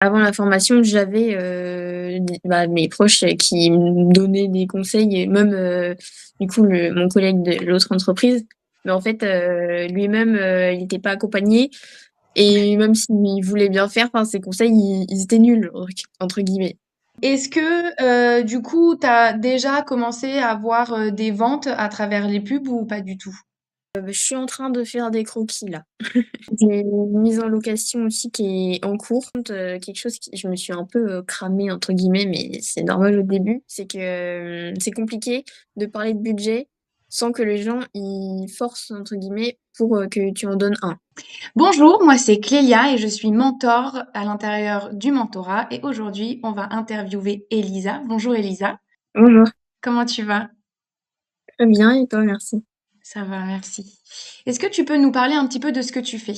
Avant la formation, j'avais, mes proches qui me donnaient des conseils et même, du coup le mon collègue de l'autre entreprise. Mais en fait, lui-même, il était pas accompagné et même s'il voulait bien faire, enfin ses conseils, ils étaient «nuls» entre guillemets. Est-ce que, du coup, tu as déjà commencé à avoir, des ventes à travers les pubs ou pas du tout? Je suis en train de faire des croquis là. J'ai une mise en location aussi qui est en cours. Quelque chose qui je me suis un peu, «cramée» entre guillemets, mais c'est normal au début, c'est que, c'est compliqué de parler de budget sans que les gens ils «forcent» entre guillemets pour, que tu en donnes un. Bonjour, moi c'est Clélia et je suis mentor à l'intérieur du mentorat et aujourd'hui on va interviewer Elisa. Bonjour Elisa, Bonjour. comment tu vas? Très bien et toi? Merci. Ça va, merci. Est-ce que tu peux nous parler un petit peu de ce que tu fais?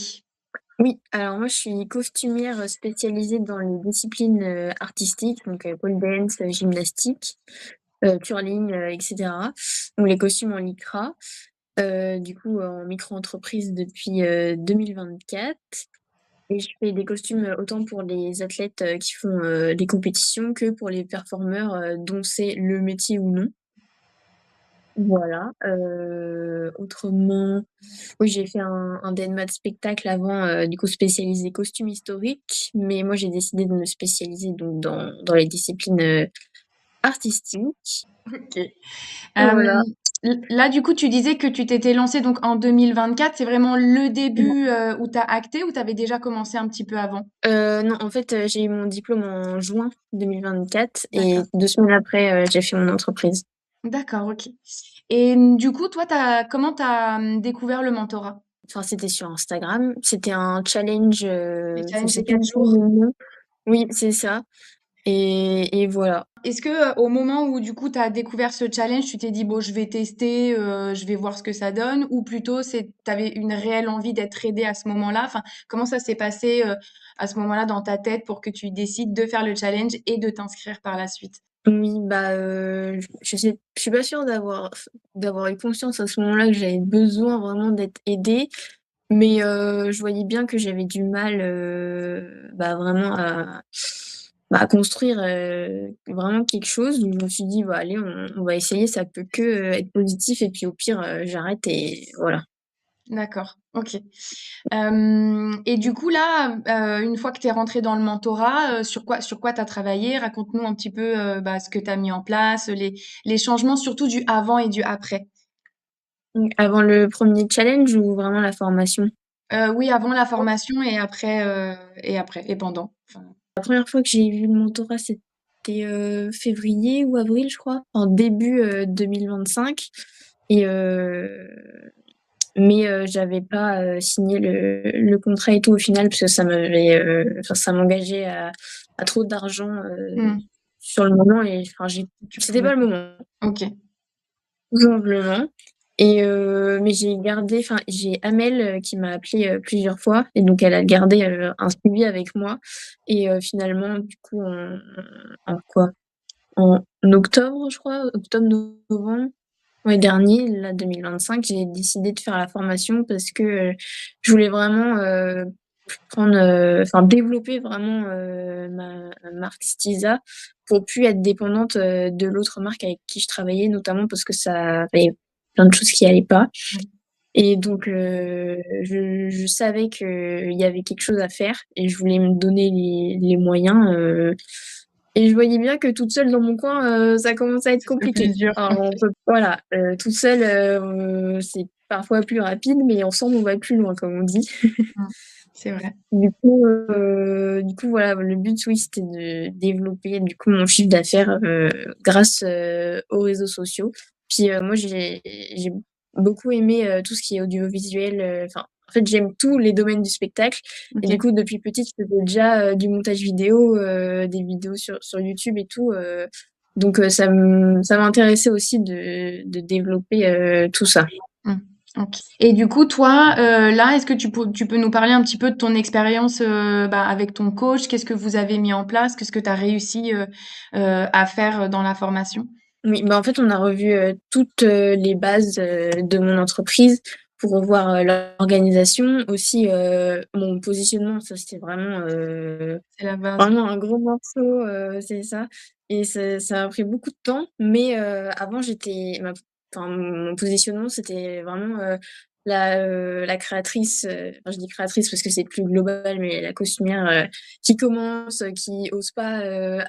Oui, alors moi je suis costumière, spécialisée dans les disciplines, artistiques, donc pole dance, gymnastique, curling, et cetera. Donc les costumes en lycra. Du coup, en micro-entreprise depuis, 2024 et je fais des costumes, autant pour les athlètes, qui font, des compétitions que pour les performeurs, dont c'est le métier ou non. Voilà, autrement, oui, j'ai fait un DNMAT spectacle avant, du coup spécialisé costumes historiques, mais moi j'ai décidé de me spécialiser donc dans les disciplines, artistiques. OK. Voilà. Là, du coup, tu disais que tu t'étais lancée donc en 2024. C'est vraiment le début, où tu as acté ou tu avais déjà commencé un petit peu avant? Non, en fait, j'ai eu mon diplôme en juin 2024 et D'accord. 2 semaines après, j'ai fait mon entreprise. D'accord, OK. Et du coup, toi, comment tu as découvert le mentorat? Enfin, c'était sur Instagram, c'était un challenge, Le je challenge sais des plus 4 du tout jours? le nom. Oui, c'est ça et voilà. Est-ce que, au moment où du coup tu as découvert ce challenge, tu t'es dit: «Bon, je vais tester, je vais voir ce que ça donne» ou plutôt tu avais une réelle envie d'être aidée à ce moment-là? Enfin, comment ça s'est passé, à ce moment-là dans ta tête pour que tu décides de faire le challenge et de t'inscrire par la suite? Oui, bah, je suis pas sûre d'avoir eu conscience à ce moment-là que j'avais besoin vraiment d'être aidée, mais je voyais bien que j'avais du mal, vraiment à construire, vraiment quelque chose. Donc je me suis dit: «Bah, allez, on va essayer, ça peut que, être positif et puis au pire, j'arrête» et voilà. D'accord, OK. Et du coup là, une fois que tu es rentrée dans le mentorat, sur quoi tu as travaillé? Raconte-nous un petit peu, ce que tu as mis en place, les changements surtout du avant et du après. Avant le premier challenge ou vraiment la formation? Oui, avant la formation et après et pendant. Enfin, La première fois que j'ai vu le mentorat, c'était, février ou avril, je crois, en début, 2025 et j'avais pas, signé le contrat et tout au final parce que ça m'engageait à trop d'argent, mmh, sur le moment et enfin tu c'était pouvais pas le pas. moment, OK. tout simplement et mais j'ai Amel, qui m'a appelée, plusieurs fois et donc elle a gardé, un suivi avec moi et finalement du coup en quoi? En octobre, je crois, octobre-novembre, ouais, dernier, là, 2025, j'ai décidé de faire la formation parce que, je voulais vraiment, développer vraiment, ma marque Stiza pour plus être dépendante, de l'autre marque avec qui je travaillais, notamment parce que ça il y avait plein de choses qui allaient pas Mmh. et donc je savais qu'il y avait quelque chose à faire et je voulais me donner les moyens, et je voyais bien que toute seule dans mon coin, ça commençait à être C'était plus compliqué. dur. Enfin, OK. on peut voilà, toute seule, c'est parfois plus rapide, mais ensemble on va plus loin, comme on dit. Mmh. C'est vrai. Du coup, voilà, le but, oui, c'était de développer, du coup, mon chiffre d'affaires, grâce, aux réseaux sociaux. Puis, moi, j'ai beaucoup aimé, tout ce qui est audiovisuel, en fait, j'aime tous les domaines du spectacle et du OK. coup, depuis petite, je faisais déjà, du montage vidéo, des vidéos sur YouTube et tout, donc ça m'intéressait aussi de développer, tout ça. Mmh. OK. Et du coup, toi, là, est-ce que tu peux nous parler un petit peu de ton expérience, avec ton coach? Qu'est-ce que vous avez mis en place? Qu'est-ce que tu as réussi, à faire, dans la formation? Oui, bah, en fait, on a revu, toutes, les bases, de mon entreprise pour revoir, l'organisation. Aussi, mon positionnement, ça c'était C'est la base. vraiment un gros morceau, c'est ça et ça a pris beaucoup de temps, mais avant j'étais ma enfin mon positionnement c'était vraiment, la créatrice, enfin je dis créatrice parce que c'est plus global, mais la costumière, qui commence, qui ose pas,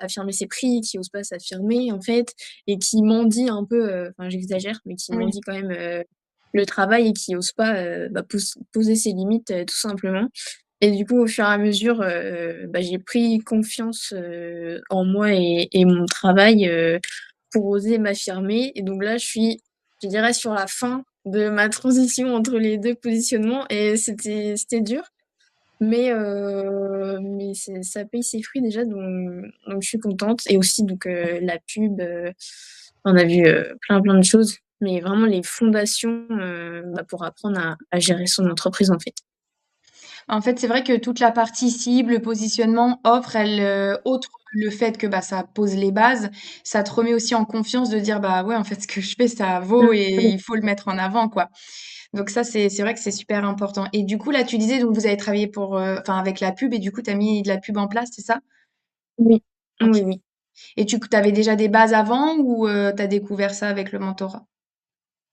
affirmer ses prix, qui ose pas s'affirmer en fait et qui mendie un peu, enfin j'exagère, mais qui Oui. mendie quand même, le travail et qui ose pas, bah, poser ses limites, tout simplement. Et du coup, au fur et à mesure, bah, j'ai pris confiance, en moi et mon travail, pour oser m'affirmer et donc là, je dirais sur la fin de ma transition entre les 2 positionnements et c'était dur, mais ça paye ses fruits déjà donc je suis contente et aussi donc la pub, on a vu, plein de choses, mais vraiment les fondations, bah, pour apprendre à gérer son entreprise, en fait. En fait, c'est vrai que toute la partie cible, positionnement, offre, elle, outre le fait que, bah, ça pose les bases, ça te remet aussi en confiance de dire: «Bah, ouais, en fait, ce que je fais, ça vaut et Mmh. il faut le mettre en avant, quoi». Donc ça, c'est vrai que c'est super important et du coup, là, tu disais donc vous avez travaillé pour, enfin, avec la pub et du coup, tu as mis de la pub en place, c'est ça? Oui, OK oui, oui. et tu avais déjà des bases avant ou tu as découvert ça avec le mentorat?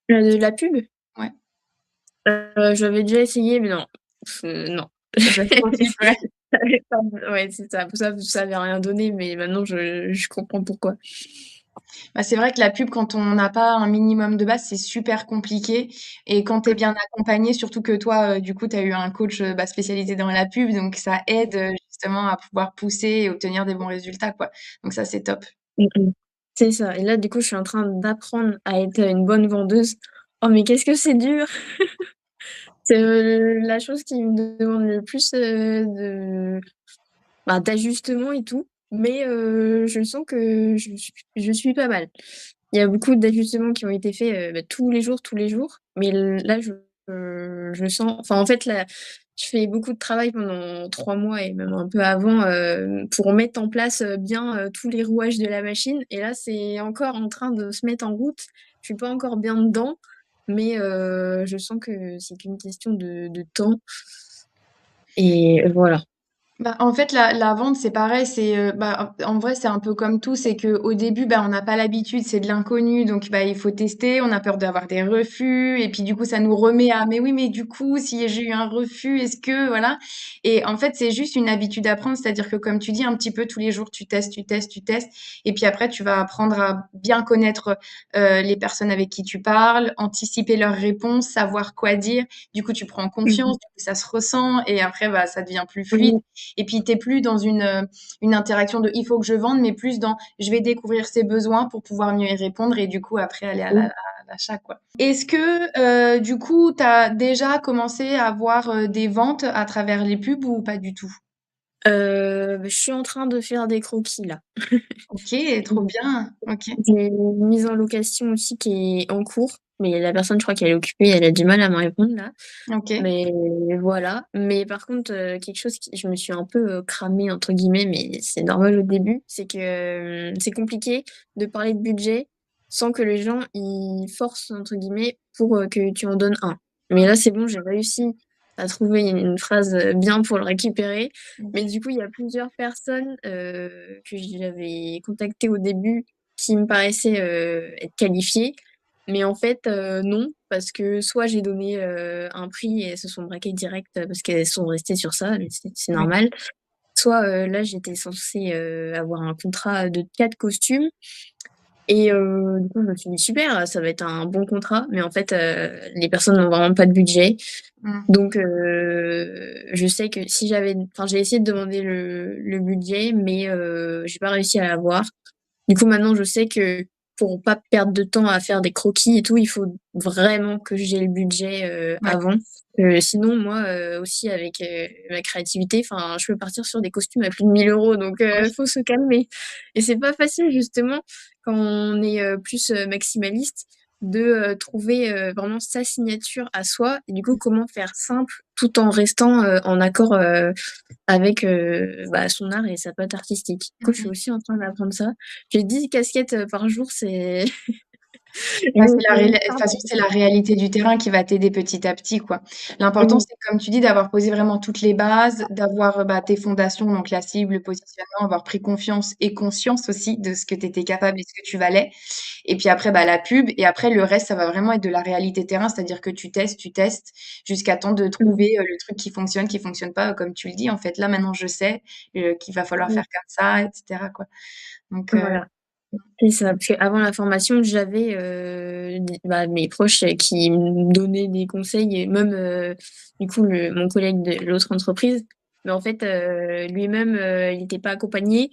De la pub? Ouais, J'avais déjà essayé, mais non. Non. ça t'a trop fait peur. Ça avait pas ouais, c'est ça. Ça avait rien donné, mais maintenant je comprends pourquoi. Bah, c'est vrai que la pub, quand on n'a pas un minimum de base, c'est super compliqué et quand tu es bien accompagné, surtout que toi, du coup, tu as eu un coach, bah, spécialisé dans la pub, donc ça aide, justement à pouvoir pousser et obtenir des bons résultats, quoi. Donc ça, c'est top. Mmh mh. C'est ça et là, du coup, je suis en train d'apprendre à être, une bonne vendeuse. Oh, mais qu'est-ce que c'est dur! C'est, la chose qui me demande le plus, d'ajustement et tout, mais je sens que je suis pas mal. Il y a beaucoup d'ajustements qui ont été faits, bah, tous les jours, mais là, je sens enfin, en fait, là, je fais beaucoup de travail pendant 3 mois et même un peu avant, pour mettre en place, bien, tous les rouages de la machine et là, c'est encore en train de se mettre en route. Je suis pas encore bien dedans, mais je sens que c'est qu'une question de temps et voilà. Bah, en fait, la vente, c'est pareil, c'est, bah, en vrai, c'est un peu comme tout, c'est qu'au début, bah, on n'a pas l'habitude, c'est de l'inconnu, donc bah, il faut tester, on a peur d'avoir des refus et puis du coup, ça nous remet à: «Mais oui, mais du coup, si j'ai eu un refus, est-ce que» voilà et en fait, c'est juste une habitude à prendre, c'est-à-dire que comme tu dis, un petit peu tous les jours, tu testes, tu testes, tu testes et puis après, tu vas apprendre à bien connaître, les personnes avec qui tu parles, anticiper leurs réponses, savoir quoi dire. Du coup, tu prends Mmh confiance, mh. du coup, ça se ressent et après, bah, ça devient plus fluide Oui. et puis, tu es plus dans une interaction de il faut que je vende, mais plus dans je vais découvrir ses besoins pour pouvoir mieux y répondre et du coup, après, aller à Oui. l'achat, quoi. Est-ce que, du coup, tu as déjà commencé à avoir des ventes à travers les pubs ou pas du tout? Je suis en train de faire des croquis là. OK, trop bien. OK, J'ai une mise en location aussi qui est en cours, mais la personne je crois qu'elle est occupée, elle a du mal à me répondre là. OK. Mais voilà. Mais par contre, quelque chose qui je me suis un peu, «cramée» entre guillemets, mais c'est normal au début, c'est que, c'est compliqué de parler de budget sans que les gens ils «forcent» entre guillemets pour, que tu en donnes un. Mais là, c'est bon, j'ai réussi à trouver une phrase, bien pour le récupérer. Mais OK. du coup, il y a plusieurs personnes, que j'avais contactées au début qui me paraissaient, être qualifiées mais en fait, non, parce que soit j'ai donné, un prix et elles se sont braquées direct, parce qu'elles sont restées sur ça, mais c'est Oui. normal. Soit, là j'étais censée, avoir un contrat de 4 costumes et du coup je me suis dit: «Super, ça va être un bon contrat», mais en fait, les personnes n'ont vraiment pas de budget. Mmh. Donc je sais que si j'avais enfin j'ai essayé de demander le budget, mais j'ai pas réussi à l'avoir. Du coup, maintenant, je sais que pour pas perdre de temps à faire des croquis et tout, il faut vraiment que j'ai le budget, Ouais. avant. Sinon, moi, aussi avec, ma créativité, enfin, je peux partir sur des costumes à plus de 1 000 € donc Oui. faut se calmer et c'est pas facile justement quand on est, plus, maximaliste de, trouver, vraiment sa signature à soi et du coup, comment faire simple tout en restant, en accord, avec, bah, son art et sa patte artistique. Du coup, Mmh je suis mh. aussi en train d'apprendre ça. J'ai 10 casquettes, par jour, c'est Bah, Donc de toute façon, c'est la réalité du terrain qui va t'aider petit à petit, quoi. L'important, oui, c'est comme tu dis, d'avoir posé vraiment toutes les bases, d'avoir, bah, tes fondations, donc la cible, le positionnement, avoir pris confiance et conscience aussi de ce que tu étais capable et ce que tu valais. Et puis après, bah, la pub et après le reste, ça va vraiment être de la réalité terrain, c'est-à-dire que tu testes jusqu'à temps de mmh, trouver, le truc qui fonctionne pas, comme tu le dis, en fait. Là, maintenant, je sais, qu'il va falloir oui, faire comme ça et cetera, quoi. Donc voilà. C'est ça, parce qu'avant la formation, j'avais, mes proches, qui me donnaient des conseils et même, du coup mon collègue de l'autre entreprise. Mais en fait, lui-même, il était pas accompagné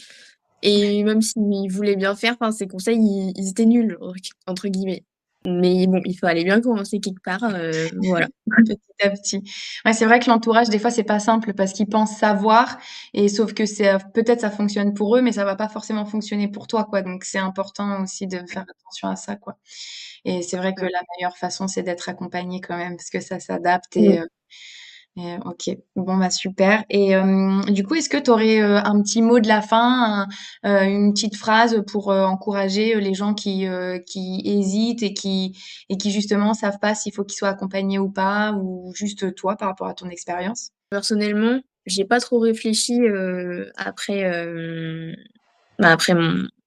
et même s'il voulait bien faire, enfin ses conseils, ils étaient «nuls» entre guillemets. Mais bon, il fallait bien commencer quelque part, voilà. petit à petit. Ouais, c'est vrai que l'entourage, des fois, c'est pas simple parce qu'ils pensent savoir et sauf que c'est peut-être ça fonctionne pour eux, mais ça va pas forcément fonctionner pour toi, quoi. Donc c'est important aussi de faire attention à ça, quoi. Et c'est vrai que Ouais. la meilleure façon, c'est d'être accompagné quand même parce que ça s'adapte Mmh. et OK. Bon, bah, super et du coup, est-ce que tu aurais, un petit mot de la fin, une petite phrase pour, encourager, les gens qui hésitent et qui justement savent pas s'il faut qu'ils soient accompagnés ou pas ou juste toi par rapport à ton expérience? Personnellement, j'ai pas trop réfléchi, après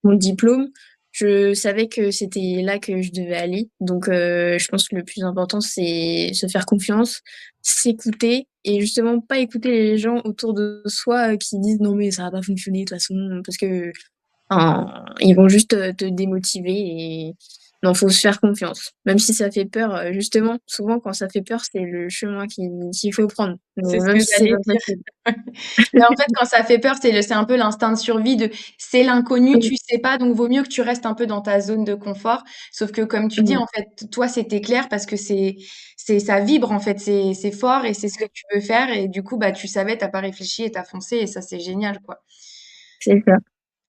mon diplôme. Je savais que c'était là que je devais aller, donc je pense que le plus important, c'est se faire confiance, s'écouter et justement pas écouter les gens autour de soi, qui disent: «Non mais ça va pas fonctionner de toute façon», parce que enfin, ils vont juste, te démotiver et non, faut se faire confiance. Même si ça fait peur, justement, souvent quand ça fait peur, c'est le chemin qu'il faut prendre, C'est ce même que si c'est j'allais pas dire. facile. Mais en fait, quand ça fait peur, c'est un peu l'instinct de survie de c'est l'inconnu, Oui, tu sais pas, donc vaut mieux que tu restes un peu dans ta zone de confort. Sauf que comme tu dis, oui, en fait, toi, c'était clair parce que ça vibre, en fait, c'est fort et c'est ce que tu veux faire et du coup, bah, tu savais, tu pas réfléchi et tu foncé et ça, c'est génial, quoi. c'est ça.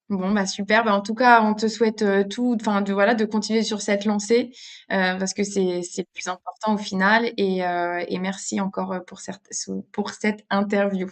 Bon, bah, super. Bah, en tout cas, on te souhaite, tout enfin, de continuer sur cette lancée, parce que c'est le plus important au final et merci encore, pour cette interview.